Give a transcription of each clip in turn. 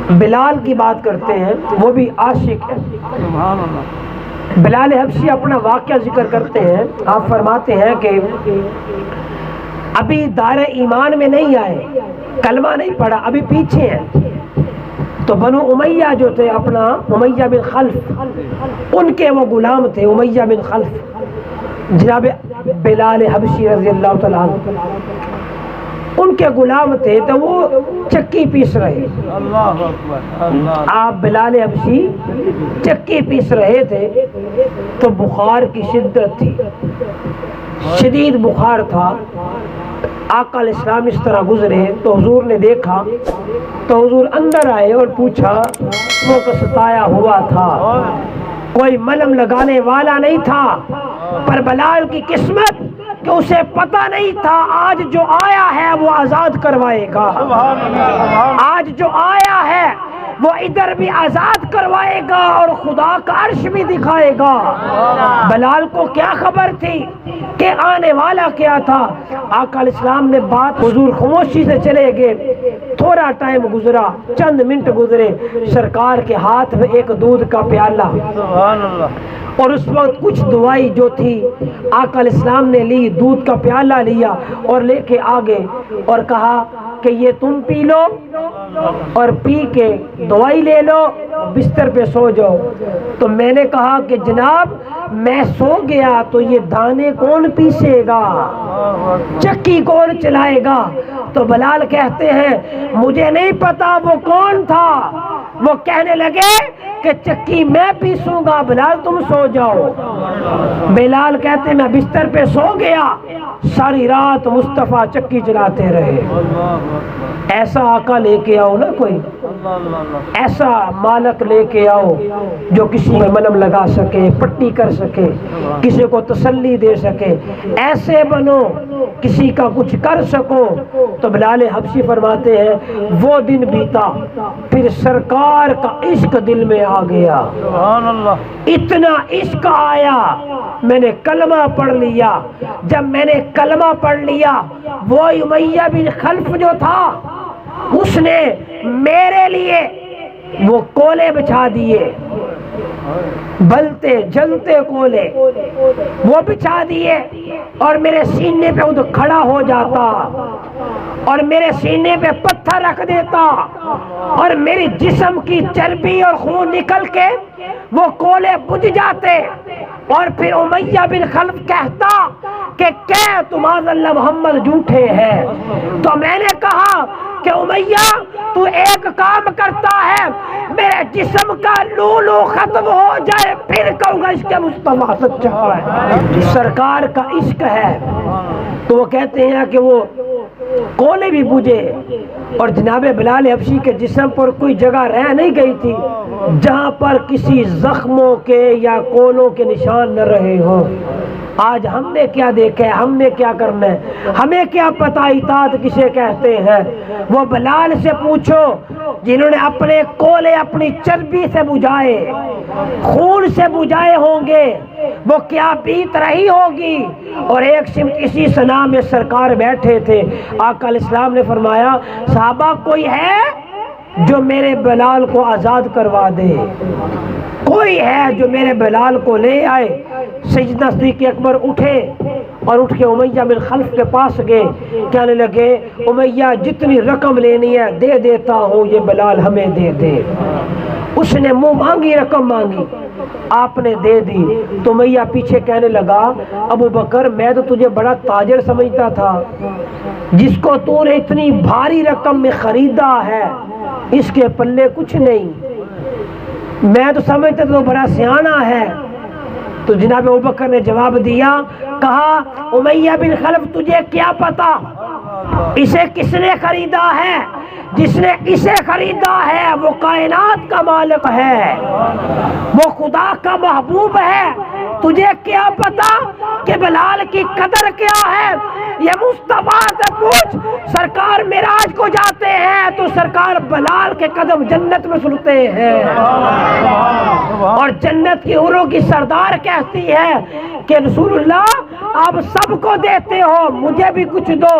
بلال کی بات کرتے ہیں، وہ بھی عاشق ہے۔ بلال حبشی اپنا واقعہ ذکر کرتے ہیں، آپ فرماتے ہیں کہ ابھی دائرہ ایمان میں نہیں آئے، کلمہ نہیں پڑھا، ابھی پیچھے ہیں۔ تو بنو امیہ جو تھے، اپنا امیہ بن خلف، ان کے وہ غلام تھے، امیہ بن خلف، جناب بلال حبشی رضی اللہ تعالیٰ عنہ ان کے غلام تھے، تو وہ چکی پیس رہے۔ آپ بلال حبشی چکی پیس رہے تھے، تو بخار کی شدت تھی، شدید بخار تھا۔ آقا علیہ السلام اس طرح گزرے تو حضور نے دیکھا، تو حضور اندر آئے اور پوچھا، وہ تو ستایا ہوا تھا، کوئی ملم لگانے والا نہیں تھا، پر بلال کی قسمت کہ اسے پتہ نہیں تھا آج جو آیا ہے وہ آزاد کروائے گا، آج جو آیا ہے وہ ادھر بھی آزاد کروائے گا اور خدا کا عرش بھی دکھائے گا۔ بلال کو کیا خبر تھی کہ آنے والا کیا تھا؟ آقا علیہ السلام نے بات، حضور خاموشی سے چلے گئے۔ تھوڑا ٹائم گزرا، چند منٹ گزرے، سرکار کے ہاتھ میں ایک دودھ کا پیالہ، اور اس وقت کچھ دوائی جو تھی آقا علیہ السلام نے لی، دودھ کا پیالہ لیا اور لے کے آگے اور کہا کہ یہ تم پی لو، اور پی کے دوائی لے لو، بستر پہ سو جاؤ۔ تو میں نے کہا کہ جناب میں سو گیا تو یہ دانے کون پیسے گا، چکی کون چلائے گا؟ تو بلال کہتے ہیں مجھے نہیں پتا وہ کون تھا، وہ کہنے لگے کہ چکی میں پیسوں گا، بلال تم سو جاؤ۔ بلال کہتے ہیں میں بستر پہ سو گیا، ساری رات مصطفیٰ چکی چلاتے رہے۔ ایسا آقا لے کے آؤ نا، کوئی ایسا مالک لے کے آؤ جو کسی میں ملم لگا سکے، پٹی کر سکے، کسی کو تسلی دے سکے، ایسے بنو کسی کا کچھ کر سکو۔ تو بلال حبشی فرماتے ہیں وہ دن بیتا، پھر سرکار کا عشق دل میں آ گیا، اتنا عشق آیا میں نے کلمہ پڑھ لیا۔ جب میں نے کلمہ پڑھ لیا، وہ امیہ بن خلف جو تھا اس نے میرے لیے وہ کولے بچھا دیے، بلتے جلتے کولے وہ بچھا دیے، اور میرے سینے پہ خود کھڑا ہو جاتا اور میرے سینے پہ پتھر رکھ دیتا، اور میری جسم کی چربی اور خون نکل کے وہ کولے بجھ جاتے، اور پھر امیہ بن خلف کہتا کہ کیا تمہارا اللہ محمد جھوٹے ہیں؟ تو میں نے کہا کہ امیہ تو ایک کام کرتا ہے، میرے جسم کا لولو ختم ہو جائے پھر کہوں گا عشق مصطفیٰ سچا ہے، سرکار کا عشق ہے۔ تو وہ کہتے ہیں کہ وہ کولے بھی بجھے، اور جناب بلال حبشی کے جسم پر کوئی جگہ رہ نہیں گئی تھی جہاں پر کسی زخموں کے یا کولوں کے نشان نہ رہے ہوں۔ آج ہم نے کیا دیکھا ہے، ہم نے کیا کرنا ہے، ہمیں کیا پتہ اطاعت کسے کہتے ہیں؟ وہ بلال سے پوچھو جنہوں نے اپنے کولے اپنی چربی سے بجھائے، خون سے بجھائے ہوں گے، وہ کیا بیت رہی ہوگی۔ اور ایک سمت اسی سنا میں سرکار بیٹھے تھے، آقا علیہ السلام نے فرمایا صحابہ کوئی ہے جو میرے بلال کو آزاد کروا دے، کوئی ہے جو میرے بلال کو لے آئے۔ سیدنا صدیق اکبر اٹھے اور اٹھ کے امیہ بن خلف کے پاس گئے، کہنے لگے امیہ جتنی رقم لینی ہے دے دیتا ہوں، یہ بلال ہمیں دے دے۔ اس نے منہ مانگی رقم مانگی، آپ نے دے دی۔ تو امیہ پیچھے کہنے لگا ابو بکر میں تو تجھے بڑا تاجر سمجھتا تھا، جس کو تو نے اتنی بھاری رقم میں خریدا ہے اس کے پلے کچھ نہیں، میں تو سمجھتا تو بڑا سیانہ ہے۔ تو جناب ابوبکر نے جواب دیا، کہا امیہ بن خلف تجھے کیا پتا اسے کس نے خریدا ہے؟ جس نے اسے خریدا ہے وہ کائنات کا مالک ہے، وہ خدا کا محبوب ہے۔ تجھے کیا پتا کہ بلال کی قدر کیا ہے؟ یہ مصطفیٰ سے پوچھ، سرکار معراج کو جاتے ہیں تو سرکار بلال کے قدم جنت میں سنتے ہیں، اور جنت کی حوروں کی سردار کہتی ہے کہ رسول اللہ آپ سب کو دیتے ہو مجھے بھی کچھ دو.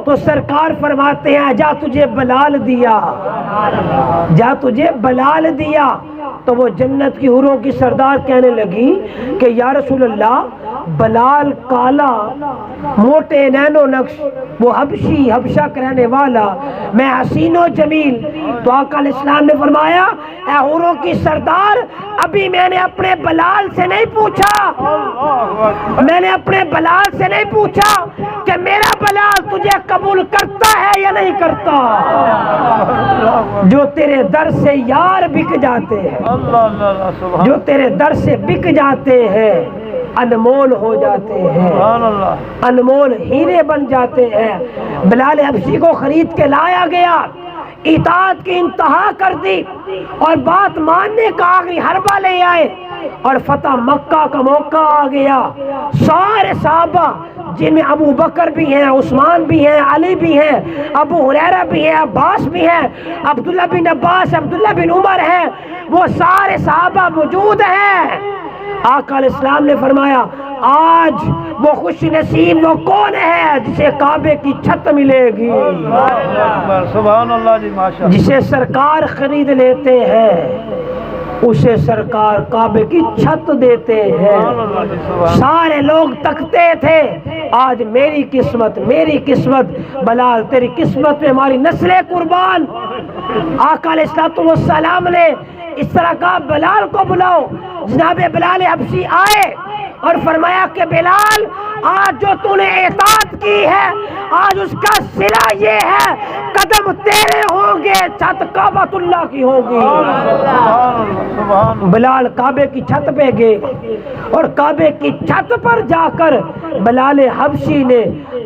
تو سرکار فرماتے ہیں جا تجھے بلال دیا, جا تجھے بلال دیا. تو وہ جنت کی حوروں کی سردار کہنے لگی کہ یا رسول اللہ بلال کالا موٹے نین و نقش, وہ حبشی حبشہ کا رہنے والا, میں حسین و جمیل. تو آقا علیہ السلام نے فرمایا اے حوروں کی سردار ابھی میں نے اپنے بلال سے نہیں پوچھا, میں نے اپنے بلال سے نہیں پوچھا کہ میرا بلال تجھے قبول کرتا ہے یا نہیں کرتا. جو تیرے در سے یار بک جاتے ہیں, جو تیرے در سے بک جاتے ہیں انمول ہو جاتے ہیں, انمول ہیرے بن جاتے ہیں. بلال حبشی کو خرید کے لایا گیا, اطاعت کی انتہا کر دی اور بات ماننے کا آخری حربہ لے آئے اور فتح مکہ کا موقع آ گیا. سارے صحابہ جن میں ابو بکر بھی ہیں, عثمان بھی ہیں, علی بھی ہیں, ابو ہریرہ بھی ہیں, عباس بھی ہیں, عبداللہ بن عباس, عبداللہ بن عمر ہیں, وہ سارے صحابہ موجود ہیں. آقا علیہ السلام نے فرمایا آج وہ خوش نصیب وہ کون ہے جسے کعبے کی چھت ملے گی, سبحان اللہ جی ماشاء اللہ, جسے سرکار خرید لیتے ہیں اسے سرکار کعبے کی چھت دیتے ہیں. سارے لوگ تکتے تھے آج میری قسمت, میری قسمت. بلال تیری قسمت میں ہماری نسلیں قربان. آقا علیہ السلام نے اس طرح کہا بلال کو بلاؤ. جناب بلال حبشی آئے اور فرمایا کہ بلال آج جو تو نے اطاعت کی ہے آج اس کا صلہ یہ ہے قدم تیرے ہوں گے چھت کعبۃ اللہ کی ہوگی. بلال کعبے کی چھت پہ گئے اور کعبے کی چھت پر جا کر بلال حبشی نے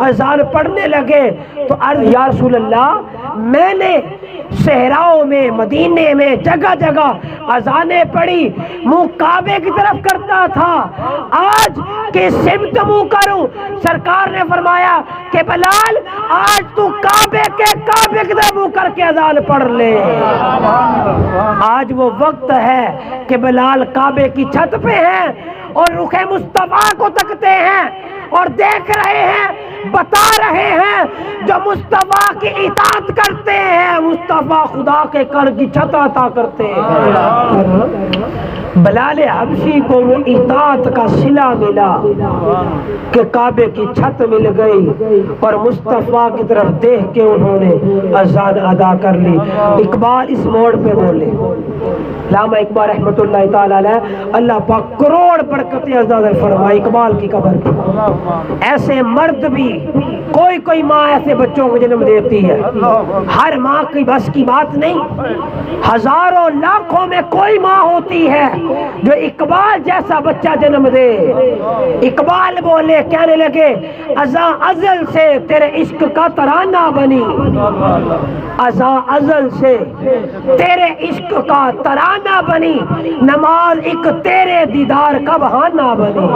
اذان پڑھنے لگے. تو عرض یا رسول اللہ میں نے صحراؤں میں مدینے میں جگہ جگہ اذانیں پڑھی, منہ کعبے کی طرف کرتا تھا, آج کس سمت منہ کروں؟ سرکار نے فرمایا کہ بلال آج تو کعبے کی طرف منہ کر کے اذان پڑھ لے. آج وہ وقت ہے کہ بلال کعبے کی چھت پہ ہیں اور رخ مصطفیٰ کو تکتے ہیں اور دیکھ رہے ہیں, بتا رہے ہیں جو مصطفیٰ کی اطاعت کرتے ہیں مصطفیٰ خدا کے کر کی چھت عطا کرتے ہیں. بلال حبشی کو وہ اطاعت کا صلہ ملا کہ کعبے کی چھت مل گئی اور مصطفیٰ کی طرف دیکھ کے انہوں نے اذان ادا کر لی. اقبال اس موڑ پہ بولے, علامہ اقبال رحمۃ اللہ تعالی علیہ, اللہ پاک کروڑ برکتیں عطا فرمائے اقبال کی قبر پہ. ایسے مرد بھی کوئی ماں ایسے بچوں کو جنم دیتی ہے, ہر ماں کی بس کی بات نہیں, ہزاروں لاکھوں میں کوئی ماں ہوتی ہے جو اقبال جیسا بچہ جنم دے. اقبال بولے, کہنے لگے ازاں ازل سے تیرے عشق کا ترانہ بنی, ازاں ازل سے تیرے عشق کا ترانہ بنی, نماز ایک تیرے دیدار کا بہانہ بنی.